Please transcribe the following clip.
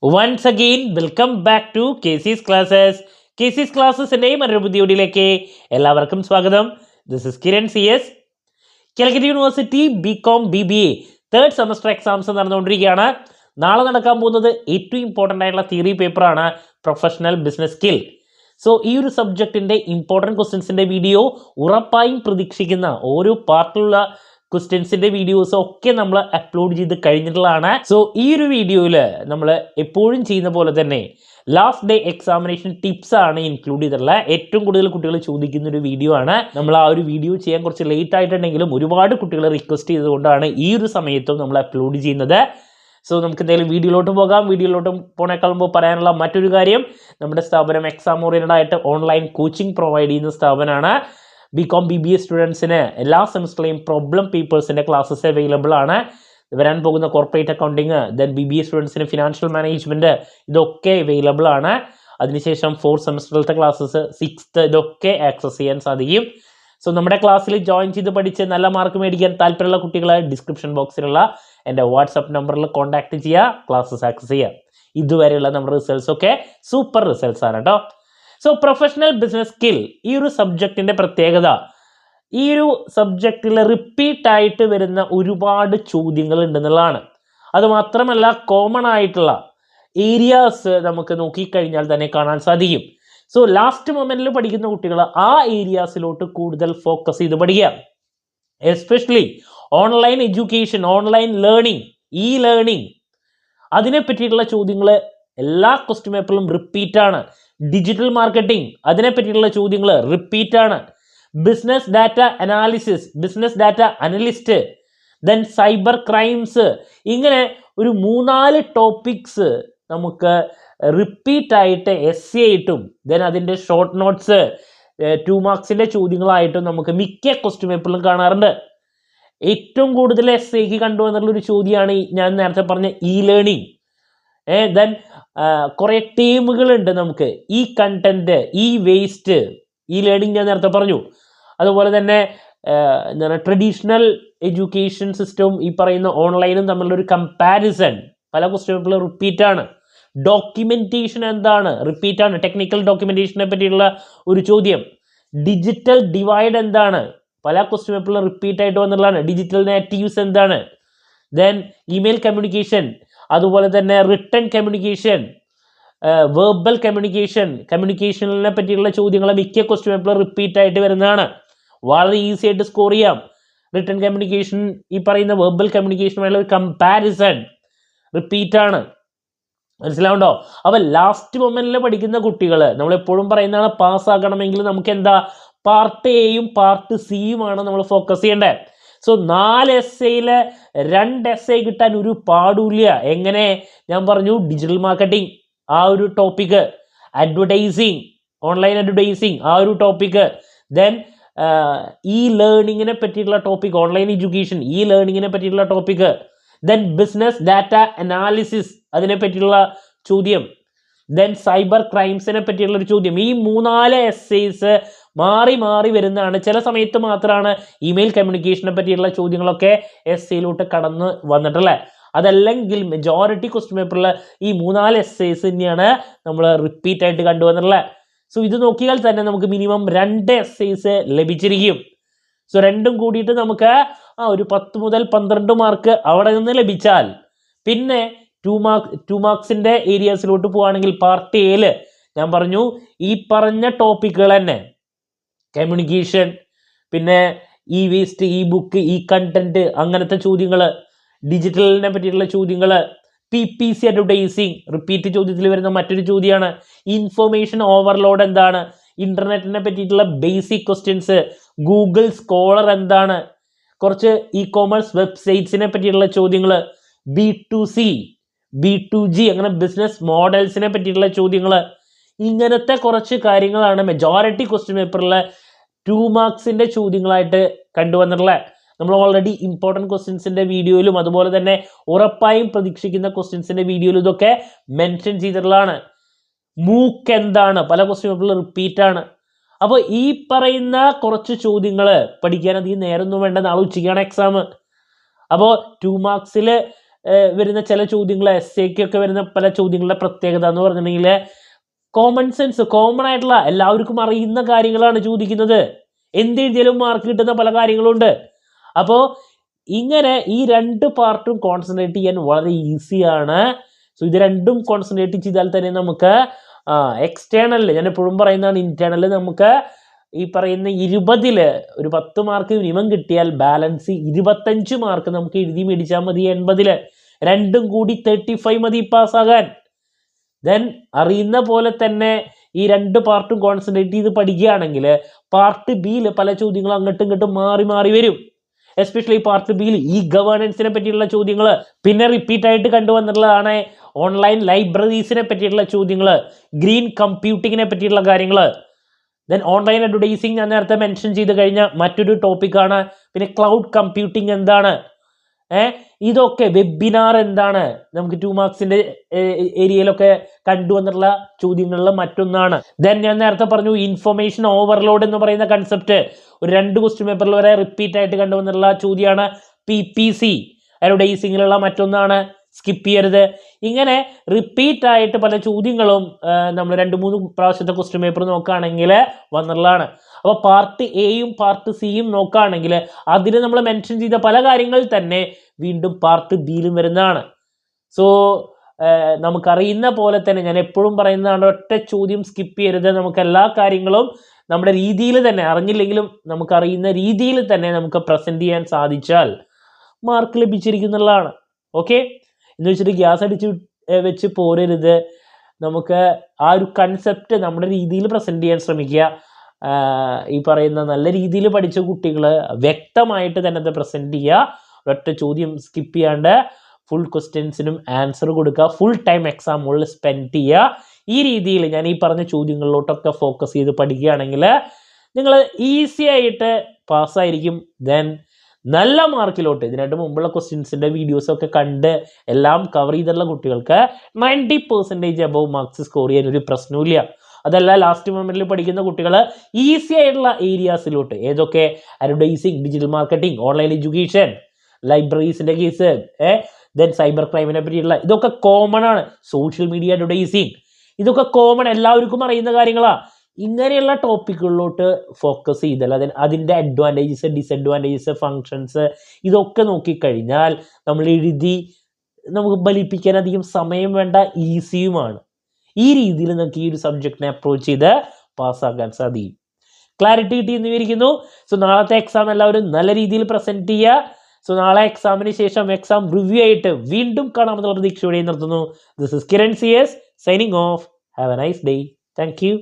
Once again, welcome back to KC's Classes. KC's Classes-ന്റെ മറ്റൊരു പുതിയ വീഡിയോയിലേക്ക് എല്ലാവർക്കും സ്വാഗതം. This is Kiran CS. Calicut university BCom BBA third semester exams നടന്നുകൊണ്ടിരിക്കുകയാണ്. നാളെ നടക്കാൻ പോകുന്നത് ഏറ്റവും ഇമ്പോർട്ടൻ്റ് ആയിട്ടുള്ള തിയറി പേപ്പറാണ് പ്രൊഫഷണൽ ബിസിനസ് സ്കിൽ. സോ ഈ ഒരു സബ്ജക്റ്റിൻ്റെ ഇമ്പോർട്ടൻറ്റ് ക്വസ്റ്റ്യൻസിൻ്റെ വീഡിയോ ഉറപ്പായും പ്രതീക്ഷിക്കുന്ന ഓരോ പാർട്ടിലുള്ള ക്വസ്റ്റ്യൻസിൻ്റെ വീഡിയോസ് ഒക്കെ നമ്മൾ അപ്ലോഡ് ചെയ്ത് കഴിഞ്ഞിട്ടുള്ളതാണ്. സോ ഈ ഒരു വീഡിയോയിൽ നമ്മൾ എപ്പോഴും ചെയ്യുന്ന പോലെ തന്നെ ലാസ്റ്റ് ഡേ എക്സാമിനേഷൻ ടിപ്സ് ആണ് ഇൻക്ലൂഡ് ചെയ്തിട്ടുള്ളത്. ഏറ്റവും കൂടുതൽ കുട്ടികൾ ചോദിക്കുന്ന ഒരു വീഡിയോ ആണ്. നമ്മൾ ആ ഒരു വീഡിയോ ചെയ്യാൻ കുറച്ച് ലേറ്റ് ആയിട്ടുണ്ടെങ്കിലും ഒരുപാട് കുട്ടികൾ റിക്വസ്റ്റ് ചെയ്തുകൊണ്ടാണ് ഈ ഒരു സമയത്തും നമ്മൾ അപ്ലോഡ് ചെയ്യുന്നത്. സോ നമുക്ക് എന്തായാലും വീഡിയോയിലോട്ട് പോകാം. വീഡിയോയിലോട്ട് പോണേക്കാൾ മുമ്പ് പറയാനുള്ള മറ്റൊരു കാര്യം, നമ്മുടെ സ്ഥാപനം എക്സാം ഓറിയൻറ്റഡ് ആയിട്ട് ഓൺലൈൻ കോച്ചിങ് പ്രൊവൈഡ് ചെയ്യുന്ന സ്ഥാപനമാണ്. BCom BBA സ്റ്റുഡൻസിന് എല്ലാ സെമസ്റ്ററിലെയും പ്രോബ്ലം പേപ്പേഴ്സിൻ്റെ ക്ലാസ്സസ് അവൈലബിൾ ആണ്. വരാൻ പോകുന്ന കോർപ്പറേറ്റ് അക്കൗണ്ടിങ്, ദെൻ BBA സ്റ്റുഡൻസിന് ഫിനാൻഷ്യൽ മാനേജ്മെൻറ്റ്, ഇതൊക്കെ അവൈലബിൾ ആണ്. അതിനുശേഷം 4th സെമസ്റ്ററിലത്തെ ക്ലാസ്സസ്, 6th, ഇതൊക്കെ ആക്സസ് ചെയ്യാൻ സാധിക്കും. സോ നമ്മുടെ ക്ലാസ്സിൽ ജോയിൻ ചെയ്ത് പഠിച്ച് നല്ല മാർക്ക് മേടിക്കാൻ താല്പര്യമുള്ള കുട്ടികൾ ഡിസ്ക്രിപ്ഷൻ ബോക്സിലുള്ള എൻ്റെ വാട്സപ്പ് നമ്പറിൽ കോൺടാക്ട് ചെയ്യുക, ക്ലാസ്സസ് ആക്സസ് ചെയ്യുക. ഇതുവരെയുള്ള നമ്മുടെ റിസൾട്ട്സ് ഒക്കെ സൂപ്പർ റിസൾട്ട്സ് ആണ് കേട്ടോ. സോ പ്രൊഫഷണൽ ബിസിനസ് സ്കിൽ ഈ ഒരു സബ്ജക്റ്റിൻ്റെ പ്രത്യേകത, ഈ ഒരു സബ്ജക്റ്റിൽ റിപ്പീറ്റായിട്ട് വരുന്ന ഒരുപാട് ചോദ്യങ്ങൾ ഉണ്ടെന്നുള്ളതാണ്. അതുമാത്രമല്ല കോമൺ ആയിട്ടുള്ള ഏരിയാസ് നമുക്ക് നോക്കിക്കഴിഞ്ഞാൽ തന്നെ കാണാൻ സാധിക്കും. സോ ലാസ്റ്റ് മൊമെൻറ്റിൽ പഠിക്കുന്ന കുട്ടികൾ ആ ഏരിയാസിലോട്ട് കൂടുതൽ ഫോക്കസ് ചെയ്ത് പഠിക്കുക. Especially online education, online learning, e learning, അതിനെ പറ്റിയിട്ടുള്ള ചോദ്യങ്ങൾ എല്ലാ ക്വസ്റ്റ്യൻ പേപ്പറിലും റിപ്പീറ്റാണ്. ഡിജിറ്റൽ മാർക്കറ്റിംഗ്, അതിനെ പറ്റിയിട്ടുള്ള ചോദ്യങ്ങൾ റിപ്പീറ്റാണ്. Business data analysis, business data analyst, then cyber crimes, ഇങ്ങനെ ഒരു 3-4 ടോപ്പിക്സ് നമുക്ക് റിപ്പീറ്റായിട്ട് എസ് ആയിട്ടും ദെൻ അതിൻ്റെ ഷോർട്ട് നോട്ട്സ് 2 മാർക്സിൻ്റെ ചോദ്യങ്ങളായിട്ടും നമുക്ക് മിക്ക ക്വസ്റ്റ്യൻ പേപ്പറിലും കാണാറുണ്ട്. ഏറ്റവും കൂടുതൽ എസ് എക്ക് കണ്ടുവന്നിട്ടുള്ളൊരു ചോദ്യമാണ് ഞാൻ നേരത്തെ പറഞ്ഞ ഇ ലേണിംഗ്. ദെൻ കുറേ ടീമുകളുണ്ട് നമുക്ക്, ഈ കണ്ടന്റ്, ഈ വേസ്റ്റ്, ഈ ലേണിംഗ് ഞാൻ നേരത്തെ പറഞ്ഞു. അതുപോലെ തന്നെ എന്താണ് ട്രഡീഷണൽ എഡ്യൂക്കേഷൻ സിസ്റ്റവും ഈ പറയുന്ന ഓൺലൈനും തമ്മിലുള്ള ഒരു കമ്പാരിസൺ പല ക്വസ്റ്റ്യൻ പേപ്പറിലും റിപ്പീറ്റാണ്. ഡോക്യുമെൻറ്റേഷൻ എന്താണ്, റിപ്പീറ്റാണ്. ടെക്നിക്കൽ ഡോക്യുമെൻറ്റേഷനെ പറ്റിയുള്ള ഒരു ചോദ്യം. ഡിജിറ്റൽ ഡിവൈഡ് എന്താണ്, പല ക്വസ്റ്റ്യൻ പേപ്പറിലും റിപ്പീറ്റായിട്ട് വന്നുള്ളതാണ്. ഡിജിറ്റൽ നേറ്റീവ്സ് എന്താണ്, ദെൻ ഇമെയിൽ കമ്മ്യൂണിക്കേഷൻ, അതുപോലെ തന്നെ റിട്ടൺ കമ്മ്യൂണിക്കേഷൻ, വെർബൽ കമ്മ്യൂണിക്കേഷൻ, കമ്മ്യൂണിക്കേഷനെ പറ്റിയുള്ള ചോദ്യങ്ങൾ മിക്ക ക്വസ്റ്റ്യൻ പേപ്പറിൽ റിപ്പീറ്റ് ആയിട്ട് വരുന്നതാണ്. വളരെ ഈസി ആയിട്ട് സ്കോർ ചെയ്യാം. റിട്ടൺ കമ്മ്യൂണിക്കേഷൻ ഈ പറയുന്ന വെർബൽ കമ്മ്യൂണിക്കേഷനുമായുള്ള ഒരു കമ്പാരിസൺ റിപ്പീറ്റാണ്. മനസ്സിലാവുണ്ടോ? അപ്പോൾ ലാസ്റ്റ് മൊമെന്റിൽ പഠിക്കുന്ന കുട്ടികൾ, നമ്മളെപ്പോഴും പറയുന്നതാണ്, പാസ്സാകണമെങ്കിൽ നമുക്ക് എന്താ പാർട്ട് എയും പാർട്ട് സിയുമാണ് നമ്മൾ ഫോക്കസ് ചെയ്യേണ്ടത്. സോ 4 എസ്സേയിൽ 2 എസ്സേ കിട്ടാൻ ഒരു പാടില്ല. എങ്ങനെ? ഞാൻ പറഞ്ഞു, ഡിജിറ്റൽ മാർക്കറ്റിംഗ് ആ ഒരു ടോപ്പിക്ക്, അഡ്വർടൈസിങ്, ഓൺലൈൻ അഡ്വർടൈസിങ് ആ ഒരു ടോപ്പിക്ക്, ദെൻ ഇ ലേണിങ്ങിനെ പറ്റിയിട്ടുള്ള ടോപ്പിക്, ഓൺലൈൻ എഡ്യൂക്കേഷൻ, ഇ ലേണിങ്ങിനെ പറ്റിയിട്ടുള്ള topic, then business data analysis, അതിനെ പറ്റിയുള്ള ചോദ്യം, ദെൻ സൈബർ ക്രൈംസിനെ പറ്റിയുള്ള ഒരു ചോദ്യം. ഈ 3-4 എസ്സേസ് മാറി മാറി വരുന്നതാണ്. ചില സമയത്ത് മാത്രമാണ് ഇമെയിൽ കമ്മ്യൂണിക്കേഷനെ പറ്റിയുള്ള ചോദ്യങ്ങളൊക്കെ എസ്സേയിലോട്ട് കടന്ന് വന്നിട്ടുള്ളത്. അതല്ലെങ്കിൽ മെജോറിറ്റി ക്വസ്റ്റ്യൻ പേപ്പറിൽ ഈ 3-4 എസ്സേസ് തന്നെയാണ് നമ്മൾ റിപ്പീറ്റ് ആയിട്ട് കണ്ടുവന്നിട്ടുള്ളത്. സോ ഇത് നോക്കിയാൽ തന്നെ നമുക്ക് മിനിമം 2 എസ്സേസ് ലഭിച്ചിരിക്കും. സോ രണ്ടും കൂടിയിട്ട് നമുക്ക് ഒരു 10 മുതൽ 12 മാർക്ക് അവിടെ നിന്ന് ലഭിച്ചാൽ, പിന്നെ 2 മാർക്സിൻ്റെ ഏരിയാസിലോട്ട് പോവുകയാണെങ്കിൽ പാർട്ട് എയിൽ ഞാൻ പറഞ്ഞു ഈ പറഞ്ഞ ടോപ്പിക്കുകൾ തന്നെ, കമ്മ്യൂണിക്കേഷൻ, പിന്നെ E waste, E book, E content, അങ്ങനത്തെ ചോദ്യങ്ങൾ, ഡിജിറ്റലിനെ പറ്റിയിട്ടുള്ള ചോദ്യങ്ങൾ, PPC അഡ്വർടൈസിങ് റിപ്പീറ്റ് ചോദ്യത്തിൽ വരുന്ന മറ്റൊരു ചോദ്യമാണ്. ഇൻഫോർമേഷൻ ഓവർലോഡ് എന്താണ്, ഇൻ്റർനെറ്റിനെ പറ്റിയിട്ടുള്ള ബേസിക് ക്വസ്റ്റ്യൻസ്, ഗൂഗിൾ സ്കോളർ എന്താണ്, കുറച്ച് ഇ കോമേഴ്സ് വെബ്സൈറ്റ്സിനെ പറ്റിയിട്ടുള്ള ചോദ്യങ്ങൾ, B2C, B2G, അങ്ങനെ ബിസിനസ് മോഡൽസിനെ പറ്റിയിട്ടുള്ള ചോദ്യങ്ങൾ, ഇങ്ങനത്തെ കുറച്ച് കാര്യങ്ങളാണ് മെജോറിറ്റി ക്വസ്റ്റ്യൻ പേപ്പറിൽ 2 മാർക്സിൻ്റെ ചോദ്യങ്ങളായിട്ട് കണ്ടുവന്നിട്ടുള്ളത്. നമ്മൾ ഓൾറെഡി ഇമ്പോർട്ടൻറ്റ് ക്വസ്റ്റ്യൻസിൻ്റെ വീഡിയോയിലും അതുപോലെ തന്നെ ഉറപ്പായും പ്രതീക്ഷിക്കുന്ന ക്വസ്റ്റ്യൻസിൻ്റെ വീഡിയോയിലും ഇതൊക്കെ മെൻഷൻ ചെയ്തിട്ടുള്ളതാണ്. മൂക്ക് എന്താണ്, പല ക്വസ്റ്റ്യൻ പേപ്പറിൽ റിപ്പീറ്റാണ്. അപ്പോൾ ഈ പറയുന്ന കുറച്ച് ചോദ്യങ്ങൾ പഠിക്കാൻ അധികം നേരമൊന്നും വേണ്ട. നാളെ ഉച്ചയ്ക്കാണ് എക്സാം. അപ്പോൾ 2 മാർക്സിൽ വരുന്ന ചില ചോദ്യങ്ങൾ, എസ്സേക്കൊക്കെ വരുന്ന പല ചോദ്യങ്ങളുടെ പ്രത്യേകത എന്ന് പറഞ്ഞിട്ടുണ്ടെങ്കിൽ കോമൺ സെൻസ്, കോമൺ ആയിട്ടുള്ള എല്ലാവർക്കും അറിയുന്ന കാര്യങ്ങളാണ് ചോദിക്കുന്നത്. എന്തെഴുതിയാലും മാർക്ക് കിട്ടുന്ന പല കാര്യങ്ങളുണ്ട്. അപ്പോൾ ഇങ്ങനെ ഈ 2 പാർട്ടും കോൺസെൻട്രേറ്റ് ചെയ്യാൻ വളരെ ഈസിയാണ്. സോ ഇത് രണ്ടും കോൺസെൻട്രേറ്റ് ചെയ്താൽ തന്നെ നമുക്ക് എക്സ്റ്റേണലിൽ, ഞാൻ എപ്പോഴും പറയുന്നതാണ്, ഇന്റേണലിൽ നമുക്ക് ഈ പറയുന്ന 20 ഒരു 10 മാർക്ക് മിനിമം കിട്ടിയാൽ ബാലൻസ് 25 മാർക്ക് നമുക്ക് എഴുതി മേടിച്ചാൽ മതി 80. രണ്ടും കൂടി 35 മതി പാസ്സാകാൻ. ദെൻ അറിയുന്ന പോലെ തന്നെ ഈ 2 പാർട്ടും കോൺസെൻട്രേറ്റ് ചെയ്ത് പഠിക്കുകയാണെങ്കിൽ പാർട്ട് ബിയിൽ പല ചോദ്യങ്ങളും അങ്ങോട്ടും ഇങ്ങോട്ടും മാറി മാറി വരും. എസ്പെഷ്യലി പാർട്ട് ബിയിൽ ഈ ഗവേണൻസിനെ പറ്റിയുള്ള ചോദ്യങ്ങൾ, പിന്നെ റിപ്പീറ്റ് ആയിട്ട് കണ്ടുവന്നിട്ടുള്ളതാണ് ഓൺലൈൻ ലൈബ്രറീസിനെ പറ്റിയിട്ടുള്ള ചോദ്യങ്ങൾ, ഗ്രീൻ കമ്പ്യൂട്ടിങ്ങിനെ പറ്റിയിട്ടുള്ള കാര്യങ്ങൾ. ദെൻ ഓൺലൈൻ അഡ്വർടൈസിങ് ഞാൻ നേരത്തെ മെൻഷൻ ചെയ്ത് കഴിഞ്ഞ മറ്റൊരു ടോപ്പിക്കാണ്. പിന്നെ ക്ലൗഡ് കമ്പ്യൂട്ടിങ് എന്താണ്, ഇതൊക്കെ വെബിനാർ എന്താണ്, നമുക്ക് 2 മാർക്സിന്റെ ഏരിയയിലൊക്കെ കണ്ടുവന്നിട്ടുള്ള ചോദ്യങ്ങളിൽ മറ്റൊന്നാണ്. ദെൻ ഞാൻ നേരത്തെ പറഞ്ഞു ഇൻഫർമേഷൻ ഓവർലോഡ് എന്ന് പറയുന്ന കൺസെപ്റ്റ് ഒരു 2 ക്വസ്റ്റ്യൻ പേപ്പറിൽ വരെ റിപ്പീറ്റ് ആയിട്ട് കണ്ടുവന്നിട്ടുള്ള ചോദ്യമാണ്. PPC അഡ്വർടൈസിങ്ങിലുള്ള മറ്റൊന്നാണ്, സ്കിപ്പ് ചെയ്യരുത്. ഇങ്ങനെ റിപ്പീറ്റ് ആയിട്ട് പല ചോദ്യങ്ങളും നമ്മൾ 2-3 പ്രാവശ്യത്തെ ക്വസ്റ്റ്യൻ പേപ്പർ നോക്കുകയാണെങ്കിൽ വന്നിട്ടുള്ളതാണ്. അപ്പോൾ പാർട്ട് എയും പാർട്ട് സിയും നോക്കുകയാണെങ്കിൽ അതിൽ നമ്മൾ മെൻഷൻ ചെയ്ത പല കാര്യങ്ങൾ തന്നെ വീണ്ടും പാർട്ട് ബിയിലും വരുന്നതാണ്. സോ നമുക്കറിയുന്ന പോലെ തന്നെ ഞാൻ എപ്പോഴും പറയുന്നതാണ്, ഒറ്റ ചോദ്യം സ്കിപ്പ് ചെയ്യരുത്. നമുക്ക് എല്ലാ കാര്യങ്ങളും നമ്മുടെ രീതിയിൽ തന്നെ, അറിഞ്ഞില്ലെങ്കിലും നമുക്കറിയുന്ന രീതിയിൽ തന്നെ നമുക്ക് പ്രസൻറ്റ് ചെയ്യാൻ സാധിച്ചാൽ മാർക്ക് ലഭിച്ചിരിക്കുന്നുള്ളതാണ്. ഓക്കെ, എന്ന് വെച്ചിട്ട് ഗ്യാസ് അടിച്ച് വെച്ച് പോരരുത്. നമുക്ക് ആ ഒരു കൺസെപ്റ്റ് നമ്മുടെ രീതിയിൽ പ്രസൻറ്റ് ചെയ്യാൻ ശ്രമിക്കുക. ഈ പറയുന്ന നല്ല രീതിയിൽ പഠിച്ച കുട്ടികൾ വ്യക്തമായിട്ട് തന്നെ അത് പ്രസൻറ്റ് ചെയ്യുക. ഒരൊറ്റ ചോദ്യം സ്കിപ്പ് ചെയ്യാണ്ട് ഫുൾ ക്വസ്റ്റ്യൻസിനും ആൻസർ കൊടുക്കുക. ഫുൾ ടൈം എക്സാമുകളിൽ സ്പെൻഡ് ചെയ്യുക. ഈ രീതിയിൽ ഞാൻ ഈ പറഞ്ഞ ചോദ്യങ്ങളിലോട്ടൊക്കെ ഫോക്കസ് ചെയ്ത് പഠിക്കുകയാണെങ്കിൽ നിങ്ങൾ ഈസി ആയിട്ട് പാസ്സായിരിക്കും. ദെൻ നല്ല മാർക്കിലോട്ട്, ഇതിനായിട്ട് മുമ്പുള്ള ക്വസ്റ്റ്യൻസിൻ്റെ വീഡിയോസൊക്കെ കണ്ട് എല്ലാം കവർ ചെയ്തിട്ടുള്ള കുട്ടികൾക്ക് 90% അബവ് മാർക്സ് സ്കോർ ചെയ്യാൻ ഒരു പ്രശ്നമില്ല. അതല്ല ലാസ്റ്റ് മൊമെന്റിൽ പഠിക്കുന്ന കുട്ടികൾ ഈസി ആയിട്ടുള്ള ഏരിയാസിലോട്ട്, ഏതൊക്കെ, advertising, digital marketing, online education, ലൈബ്രറീസിൻ്റെ കേസ്, ദെൻ സൈബർ ക്രൈമിനെ പറ്റിയുള്ള, ഇതൊക്കെ കോമൺ ആണ്. സോഷ്യൽ മീഡിയ അഡ്വർടൈസിങ്, ഇതൊക്കെ കോമൺ, എല്ലാവർക്കും അറിയുന്ന കാര്യങ്ങളാണ്. ഇങ്ങനെയുള്ള ടോപ്പിക്കുകളിലോട്ട് ഫോക്കസ് ചെയ്താൽ അതിൻ്റെ അഡ്വാൻറ്റേജസ്, ഡിസഡ്വാൻറ്റേജസ്, ഫങ്ഷൻസ് ഇതൊക്കെ നോക്കിക്കഴിഞ്ഞാൽ നമ്മൾ എഴുതി നമുക്ക് ഫലിപ്പിക്കാൻ അധികം സമയം വേണ്ട, ഈസിയുമാണ്. ഈ രീതിയിൽ നമുക്ക് ഈ ഒരു സബ്ജക്റ്റിനെ അപ്രോച്ച് ചെയ്ത് പാസ്സാക്കാൻ സാധിക്കും. ക്ലാരിറ്റി കിട്ടിയെന്ന് വിചാരിക്കുന്നു. സോ നാളത്തെ എക്സാം എല്ലാവരും നല്ല രീതിയിൽ പ്രസൻറ്റ് ചെയ്യുക. സോ നാളെ എക്സാമിന് ശേഷം എക്സാം റിവ്യൂ ആയിട്ട് വീണ്ടും കാണാമെന്നുള്ള പ്രതീക്ഷയോടെ നിർത്തുന്നു. This is Kiran CS signing off. Have a nice day. Thank U.